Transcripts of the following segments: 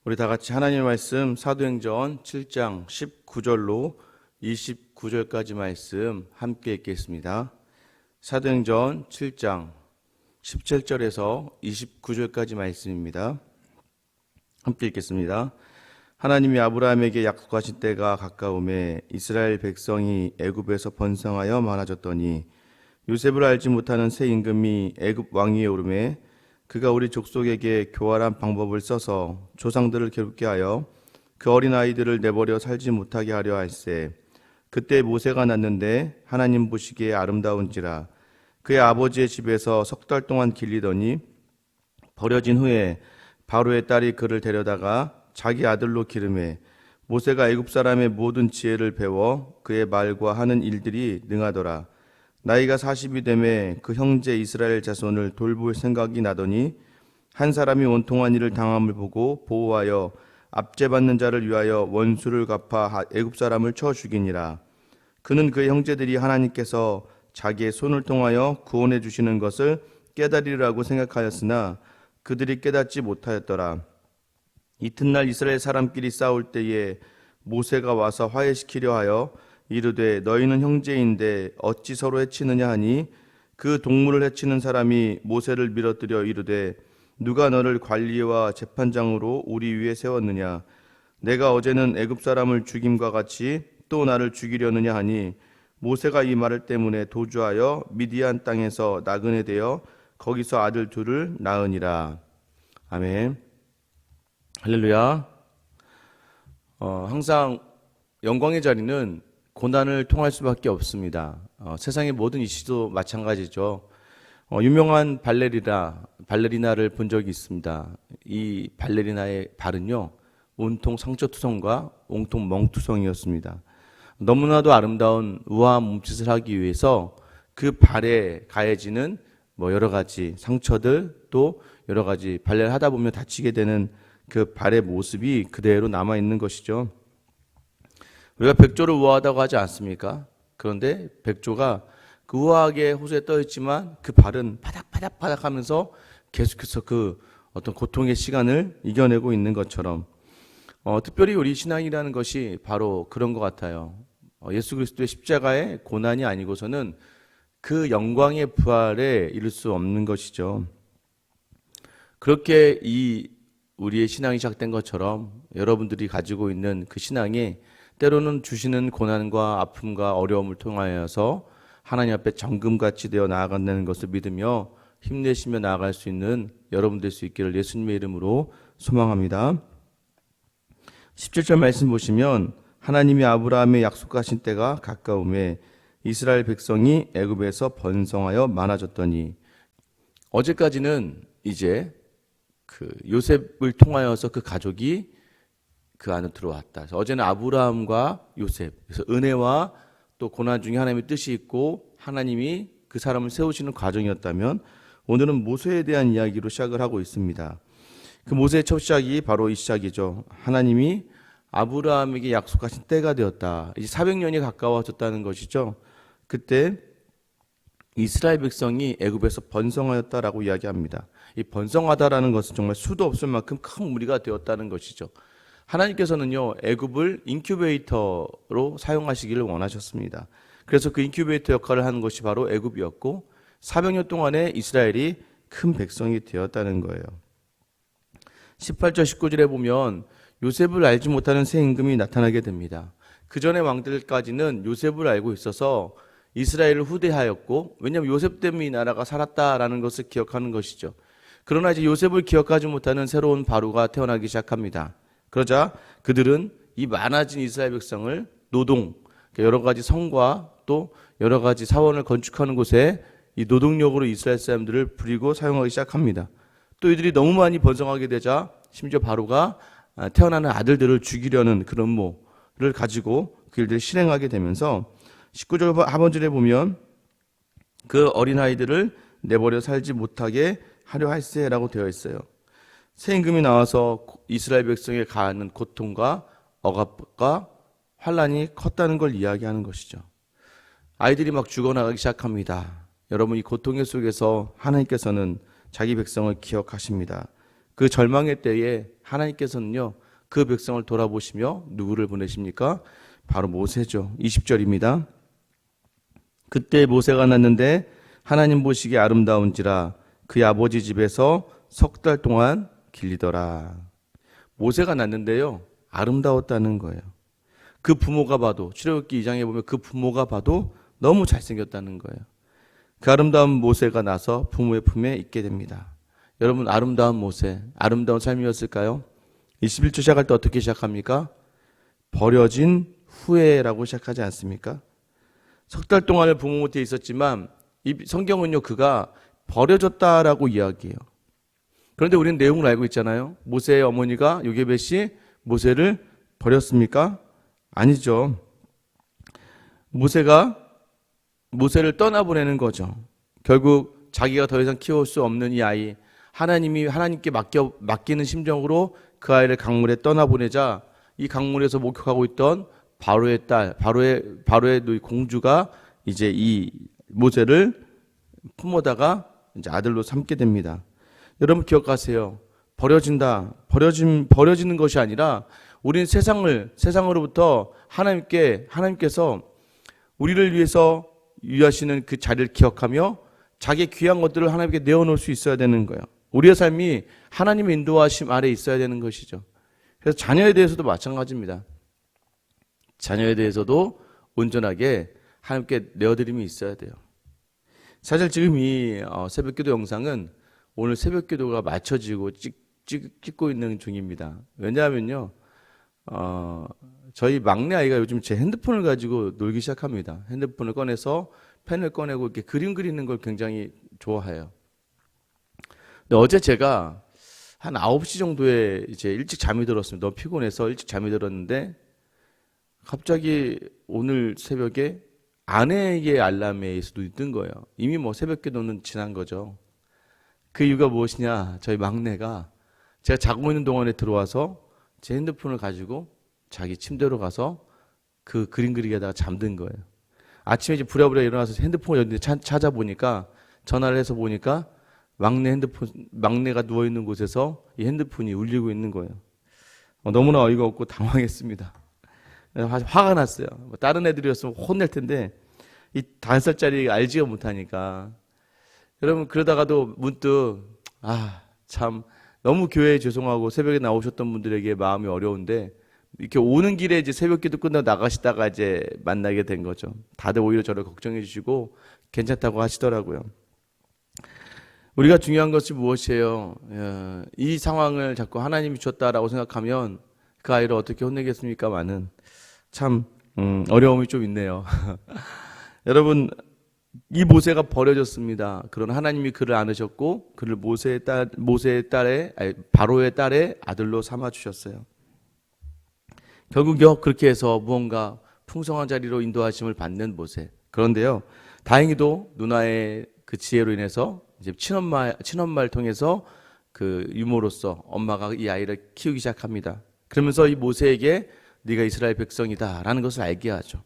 우리 다 같이 하나님의 말씀 사도행전 7장 19절로 29절까지 말씀 함께 읽겠습니다. 사도행전 7장 17절에서 29절까지 말씀입니다. 함께 읽겠습니다. 하나님이 아브라함에게 약속하신 때가 가까우매 이스라엘 백성이 애굽에서 번성하여 많아졌더니 요셉을 알지 못하는 새 임금이 애굽 왕위에 오르매 그가 우리 족속에게 교활한 방법을 써서 조상들을 괴롭게 하여 그 어린아이들을 내버려 살지 못하게 하려 할세. 그때 모세가 났는데 하나님 보시기에 아름다운지라. 그의 아버지의 집에서 석 달 동안 길리더니 버려진 후에 바로의 딸이 그를 데려다가 자기 아들로 기르매 모세가 애굽 사람의 모든 지혜를 배워 그의 말과 하는 일들이 능하더라. 나이가 40이 되매 그 형제 이스라엘 자손을 돌볼 생각이 나더니 한 사람이 원통한 일을 당함을 보고 보호하여 압제받는 자를 위하여 원수를 갚아 애굽 사람을 쳐 죽이니라. 그는 그의 형제들이 하나님께서 자기의 손을 통하여 구원해 주시는 것을 깨달으리라고 생각하였으나 그들이 깨닫지 못하였더라. 이튿날 이스라엘 사람끼리 싸울 때에 모세가 와서 화해시키려 하여 이르되 너희는 형제인데 어찌 서로 해치느냐 하니 그 동물을 해치는 사람이 모세를 밀어뜨려 이르되 누가 너를 관리와 재판장으로 우리 위에 세웠느냐. 내가 어제는 애굽 사람을 죽임과 같이 또 나를 죽이려느냐 하니 모세가 이 말을 때문에 도주하여 미디안 땅에서 나그네 되어 거기서 아들 둘을 낳으니라. 아멘. 할렐루야. 항상 영광의 자리는 고난을 통할 수밖에 없습니다. 세상의 모든 이슈도 마찬가지죠. 유명한 발레리나를 본 적이 있습니다. 이 발레리나의 발은요, 온통 상처투성과 온통 멍투성이었습니다. 너무나도 아름다운 우아한 몸짓을 하기 위해서 그 발에 가해지는 여러 가지 상처들, 또 여러 가지 발레를 하다 보면 다치게 되는 그 발의 모습이 그대로 남아 있는 것이죠. 우리가 백조를 우아하다고 하지 않습니까? 그런데 백조가 그 우아하게 호수에 떠 있지만 그 발은 바닥바닥바닥 하면서 계속해서 그 어떤 고통의 시간을 이겨내고 있는 것처럼 특별히 우리 신앙이라는 것이 바로 그런 것 같아요. 예수 그리스도의 십자가의 고난이 아니고서는 그 영광의 부활에 이를 수 없는 것이죠. 그렇게 우리의 신앙이 시작된 것처럼 여러분들이 가지고 있는 그 신앙에 때로는 주시는 고난과 아픔과 어려움을 통하여서 하나님 앞에 정금같이 되어 나아간다는 것을 믿으며 힘내시며 나아갈 수 있는 여러분 될 수 있기를 예수님의 이름으로 소망합니다. 17절 말씀 보시면 하나님이 아브라함의 약속하신 때가 가까우매 이스라엘 백성이 애굽에서 번성하여 많아졌더니, 어제까지는 이제 그 요셉을 통하여서 그 가족이 그 안에 들어왔다. 그래서 어제는 아브라함과 요셉, 그래서 은혜와 또 고난 중에 하나님의 뜻이 있고 하나님이 그 사람을 세우시는 과정이었다면, 오늘은 모세에 대한 이야기로 시작을 하고 있습니다. 그 모세의 첫 시작이 바로 이 시작이죠. 하나님이 아브라함에게 약속하신 때가 되었다. 이제 400년이 가까워졌다는 것이죠. 그때 이스라엘 백성이 애굽에서 번성하였다라고 이야기합니다. 이 번성하다라는 것은 정말 수도 없을 만큼 큰 무리가 되었다는 것이죠. 하나님께서는요, 애굽을 인큐베이터로 사용하시기를 원하셨습니다. 그래서 그 인큐베이터 역할을 하는 것이 바로 애굽이었고 400년 동안에 이스라엘이 큰 백성이 되었다는 거예요. 18절 19절에 보면 요셉을 알지 못하는 새 임금이 나타나게 됩니다. 그 전의 왕들까지는 요셉을 알고 있어서 이스라엘을 후대하였고, 왜냐하면 요셉 때문에 이 나라가 살았다라는 것을 기억하는 것이죠. 그러나 이제 요셉을 기억하지 못하는 새로운 바로가 태어나기 시작합니다. 그러자 그들은 이 많아진 이스라엘 백성을 노동, 여러 가지 성과 또 여러 가지 사원을 건축하는 곳에 이 노동력으로 이스라엘 사람들을 부리고 사용하기 시작합니다. 또 이들이 너무 많이 번성하게 되자 심지어 바로가 태어나는 아들들을 죽이려는 그런 음모를 가지고 그 일들을 실행하게 되면서 19절 하반절에 보면 그 어린아이들을 내버려 살지 못하게 하려 할세라고 되어 있어요. 새 임금이 나와서 이스라엘 백성에 가하는 고통과 억압과 환란이 컸다는 걸 이야기하는 것이죠. 아이들이 막 죽어나가기 시작합니다. 여러분, 이 고통의 속에서 하나님께서는 자기 백성을 기억하십니다. 그 절망의 때에 하나님께서는요, 그 백성을 돌아보시며 누구를 보내십니까? 바로 모세죠. 20절입니다. 그때 모세가 났는데 하나님 보시기에 아름다운지라 그의 아버지 집에서 석 달 동안 길리더라. 모세가 났는데요, 아름다웠다는 거예요. 그 부모가 봐도, 출애굽기 2장에 보면 그 부모가 봐도 너무 잘생겼다는 거예요. 그 아름다운 모세가 나서 부모의 품에 있게 됩니다. 여러분, 아름다운 모세, 아름다운 삶이었을까요? 21절 시작할 때 어떻게 시작합니까? 버려진 후에라고 시작하지 않습니까? 석 달 동안을 부모 곁에 있었지만 이 성경은요, 그가 버려졌다라고 이야기해요. 그런데 우리는 내용을 알고 있잖아요. 모세의 어머니가 요게벳이 모세를 버렸습니까? 아니죠. 모세가 모세를 떠나보내는 거죠. 결국 자기가 더 이상 키울 수 없는 이 아이, 하나님께 맡기는 심정으로 그 아이를 강물에 떠나보내자 이 강물에서 목욕하고 있던 바로의 딸, 바로의 공주가 이제 이 모세를 품어다가 이제 아들로 삼게 됩니다. 여러분 기억하세요. 버려지는 것이 아니라 우리는 세상으로부터 하나님께서 우리를 위해서 유하시는 그 자리를 기억하며 자기의 귀한 것들을 하나님께 내어놓을 수 있어야 되는 거예요. 우리의 삶이 하나님의 인도하심 아래 있어야 되는 것이죠. 그래서 자녀에 대해서도 마찬가지입니다. 자녀에 대해서도 온전하게 하나님께 내어드림이 있어야 돼요. 사실 지금 이 새벽기도 영상은 오늘 새벽기도가 맞춰지고 찍고 있는 중입니다. 왜냐하면요, 저희 막내 아이가 요즘 제 핸드폰을 가지고 놀기 시작합니다. 핸드폰을 꺼내서 펜을 꺼내고 이렇게 그림 그리는 걸 굉장히 좋아해요. 근데 어제 제가 한 9시 정도에 이제 일찍 잠이 들었습니다. 너무 피곤해서 일찍 잠이 들었는데 갑자기 오늘 새벽에 아내의 알람에 의해서 눈이 뜬 거예요. 이미 뭐 새벽 기도는 지난 거죠. 그 이유가 무엇이냐? 저희 막내가 제가 자고 있는 동안에 들어와서 제 핸드폰을 가지고 자기 침대로 가서 그 그림 그리기 하다가 잠든 거예요. 아침에 이제 부랴부랴 일어나서 핸드폰을 어디 찾아보니까 전화를 해서 보니까 막내가 누워있는 곳에서 이 핸드폰이 울리고 있는 거예요. 너무나 어이가 없고 당황했습니다. 화가 났어요. 다른 애들이었으면 혼낼 텐데 이 5살짜리 알지가 못하니까. 여러분 그러다가도 문득 참 너무 교회에 죄송하고 새벽에 나오셨던 분들에게 마음이 어려운데 이렇게 오는 길에 이제 새벽기도 끝나고 나가시다가 이제 만나게 된 거죠. 다들 오히려 저를 걱정해 주시고 괜찮다고 하시더라고요. 우리가 중요한 것이 무엇이에요? 이 상황을 자꾸 하나님이 주셨다라고 생각하면 그 아이를 어떻게 혼내겠습니까마는 참 어려움이 좀 있네요. 여러분 이 모세가 버려졌습니다. 그러나 하나님이 그를 안으셨고 그를 바로의 딸의 아들로 삼아 주셨어요. 결국요 그렇게 해서 무언가 풍성한 자리로 인도하심을 받는 모세. 그런데요 다행히도 누나의 그 지혜로 인해서 이제 친엄마를 통해서 그 유모로서 엄마가 이 아이를 키우기 시작합니다. 그러면서 이 모세에게 네가 이스라엘 백성이다라는 것을 알게 하죠.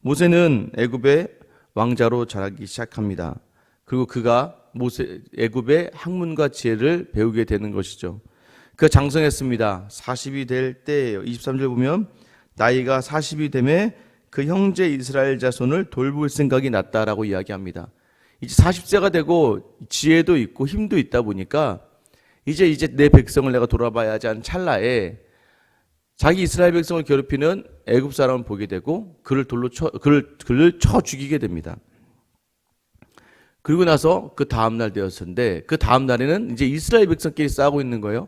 모세는 애굽의 왕자로 자라기 시작합니다. 그리고 그가 애굽의 학문과 지혜를 배우게 되는 것이죠. 그가 장성했습니다. 40이 될 때예요. 23절 보면 나이가 40이 되매 그 형제 이스라엘 자손을 돌볼 생각이 났다라고 이야기합니다. 이제 40세가 되고 지혜도 있고 힘도 있다 보니까 이제 내 백성을 내가 돌아봐야지 하는 찰나에 자기 이스라엘 백성을 괴롭히는 애굽 사람을 보게 되고 그를 쳐 죽이게 됩니다. 그리고 나서 그 다음 날 되었는데 그 다음 날에는 이제 이스라엘 백성끼리 싸우고 있는 거예요.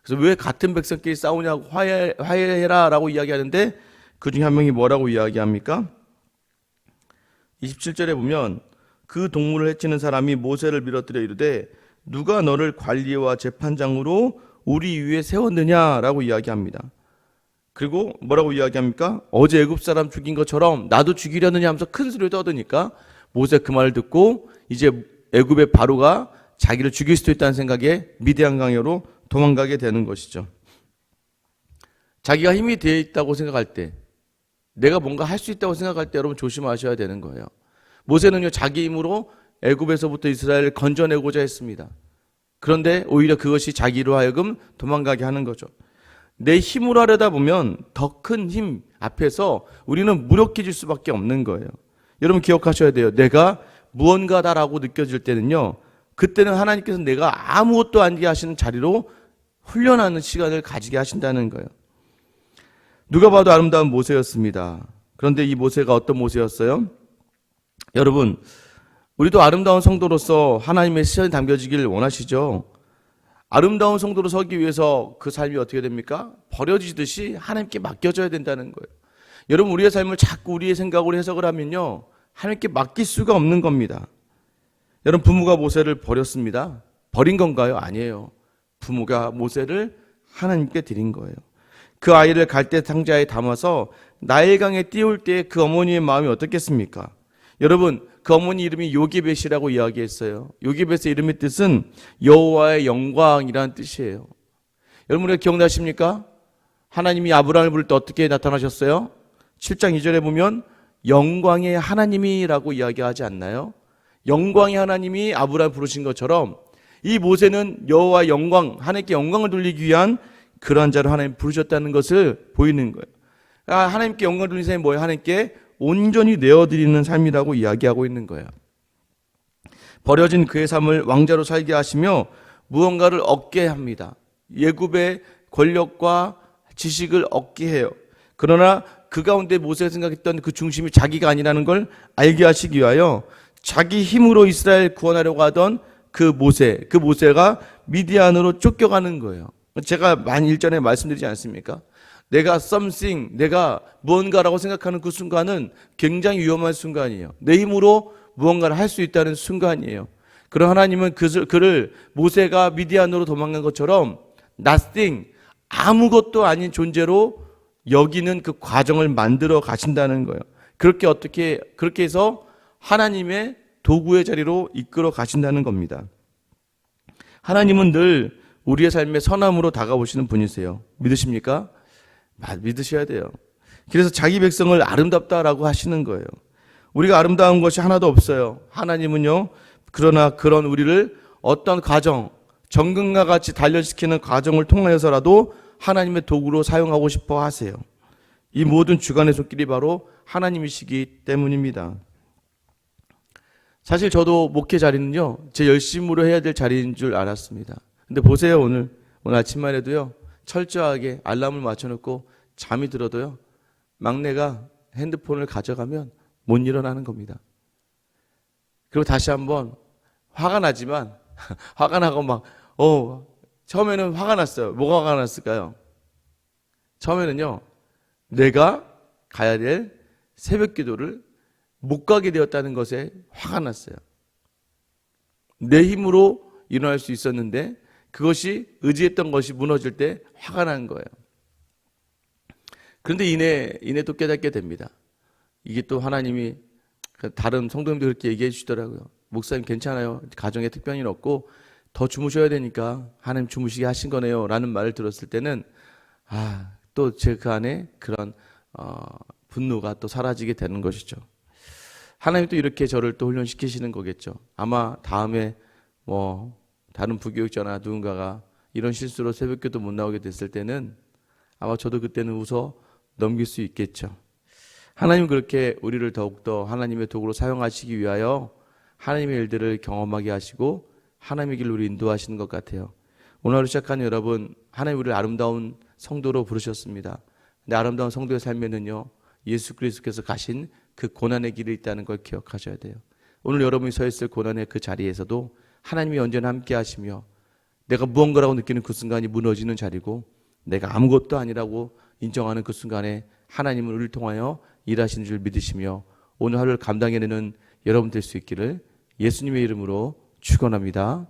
그래서 왜 같은 백성끼리 싸우냐고 화해해라라고 이야기하는데 그 중에 한 명이 뭐라고 이야기합니까? 27절에 보면 그 동물을 해치는 사람이 모세를 밀어뜨려 이르되 누가 너를 관리와 재판장으로 우리 위에 세웠느냐라고 이야기합니다. 그리고 뭐라고 이야기합니까? 어제 애굽 사람 죽인 것처럼 나도 죽이려느냐 하면서 큰 소리를 떠드니까 모세 그 말을 듣고 이제 애굽의 바로가 자기를 죽일 수도 있다는 생각에 미디안 강야로 도망가게 되는 것이죠. 자기가 힘이 되어 있다고 생각할 때, 내가 뭔가 할 수 있다고 생각할 때 여러분 조심하셔야 되는 거예요. 모세는요 자기 힘으로 애굽에서부터 이스라엘을 건져내고자 했습니다. 그런데 오히려 그것이 자기로 하여금 도망가게 하는 거죠. 내 힘으로 하려다 보면 더 큰 힘 앞에서 우리는 무력해질 수밖에 없는 거예요. 여러분 기억하셔야 돼요. 내가 무언가다라고 느껴질 때는요, 그때는 하나님께서 내가 아무것도 아니게 하시는 자리로 훈련하는 시간을 가지게 하신다는 거예요. 누가 봐도 아름다운 모세였습니다. 그런데 이 모세가 어떤 모세였어요? 여러분, 우리도 아름다운 성도로서 하나님의 시선이 담겨지기를 원하시죠? 아름다운 성도로 서기 위해서 그 삶이 어떻게 됩니까? 버려지듯이 하나님께 맡겨져야 된다는 거예요. 여러분, 우리의 삶을 자꾸 우리의 생각으로 해석을 하면요, 하나님께 맡길 수가 없는 겁니다. 여러분, 부모가 모세를 버렸습니다. 버린 건가요? 아니에요. 부모가 모세를 하나님께 드린 거예요. 그 아이를 갈대 상자에 담아서 나일강에 띄울 때 그 어머니의 마음이 어떻겠습니까? 여러분, 그 어머니 이름이 요게벳이라고 이야기했어요. 요게벳의 이름의 뜻은 여호와의 영광이라는 뜻이에요. 여러분, 우리가 기억나십니까? 하나님이 아브라함을 부를 때 어떻게 나타나셨어요? 7장 2절에 보면 영광의 하나님이라고 이야기하지 않나요? 영광의 하나님이 아브라함을 부르신 것처럼 이 모세는 여호와의 영광, 하나님께 영광을 돌리기 위한 그러한 자로 하나님 부르셨다는 것을 보이는 거예요. 하나님께 영광을 돌리는 삶이 뭐예요? 하나님께 온전히 내어드리는 삶이라고 이야기하고 있는 거예요. 버려진 그의 삶을 왕자로 살게 하시며 무언가를 얻게 합니다. 예굽의 권력과 지식을 얻게 해요. 그러나 그 가운데 모세가 생각했던 그 중심이 자기가 아니라는 걸 알게 하시기 위하여 자기 힘으로 이스라엘 구원하려고 하던 그 모세가 미디안으로 쫓겨가는 거예요. 제가 많이 일전에 말씀드리지 않습니까? 내가 something, 내가 무언가라고 생각하는 그 순간은 굉장히 위험한 순간이에요. 내 힘으로 무언가를 할 수 있다는 순간이에요. 그럼 하나님은 그를 모세가 미디안으로 도망간 것처럼 nothing, 아무것도 아닌 존재로 여기는 그 과정을 만들어 가신다는 거예요. 그렇게 해서 하나님의 도구의 자리로 이끌어 가신다는 겁니다. 하나님은 늘 우리의 삶에 선함으로 다가오시는 분이세요. 믿으십니까? 믿으셔야 돼요. 그래서 자기 백성을 아름답다라고 하시는 거예요. 우리가 아름다운 것이 하나도 없어요. 하나님은요, 그러나 그런 우리를 어떤 과정, 정금과 같이 단련시키는 과정을 통하여서라도 하나님의 도구로 사용하고 싶어 하세요. 이 모든 주관의 손길이 바로 하나님이시기 때문입니다. 사실 저도 목회 자리는요, 제 열심으로 해야 될 자리인 줄 알았습니다. 근데 보세요, 오늘 아침만 해도요, 철저하게 알람을 맞춰놓고 잠이 들어도요, 막내가 핸드폰을 가져가면 못 일어나는 겁니다. 그리고 다시 한번 화가 나지만 화가 나고 처음에는 화가 났어요. 뭐가 화가 났을까요? 처음에는요, 내가 가야 될 새벽 기도를 못 가게 되었다는 것에 화가 났어요. 내 힘으로 일어날 수 있었는데 그것이 의지했던 것이 무너질 때 화가 난 거예요. 그런데 이내 또 깨닫게 됩니다. 이게 또 하나님이 다른 성도님들 그렇게 얘기해 주시더라고요. 목사님 괜찮아요. 가정에 특별한 일 없고 더 주무셔야 되니까 하나님 주무시게 하신 거네요. 라는 말을 들었을 때는 또 제 그 안에 그런 분노가 또 사라지게 되는 것이죠. 하나님 또 이렇게 저를 또 훈련시키시는 거겠죠. 아마 다음에 다른 부교육자나 누군가가 이런 실수로 새벽기도 못 나오게 됐을 때는 아마 저도 그때는 웃어 넘길 수 있겠죠. 하나님은 그렇게 우리를 더욱더 하나님의 도구로 사용하시기 위하여 하나님의 일들을 경험하게 하시고 하나님의 길로 우리 인도하시는 것 같아요. 오늘 하루 시작하는 여러분, 하나님 우리를 아름다운 성도로 부르셨습니다. 근데 아름다운 성도의 삶에는요, 예수 그리스도께서 가신 그 고난의 길이 있다는 걸 기억하셔야 돼요. 오늘 여러분이 서 있을 고난의 그 자리에서도 하나님이 언제나 함께 하시며 내가 무언가라고 느끼는 그 순간이 무너지는 자리고 내가 아무것도 아니라고 인정하는 그 순간에 하나님은 우리를 통하여 일하시는 줄 믿으시며 오늘 하루를 감당해내는 여러분 될 수 있기를 예수님의 이름으로 축원합니다.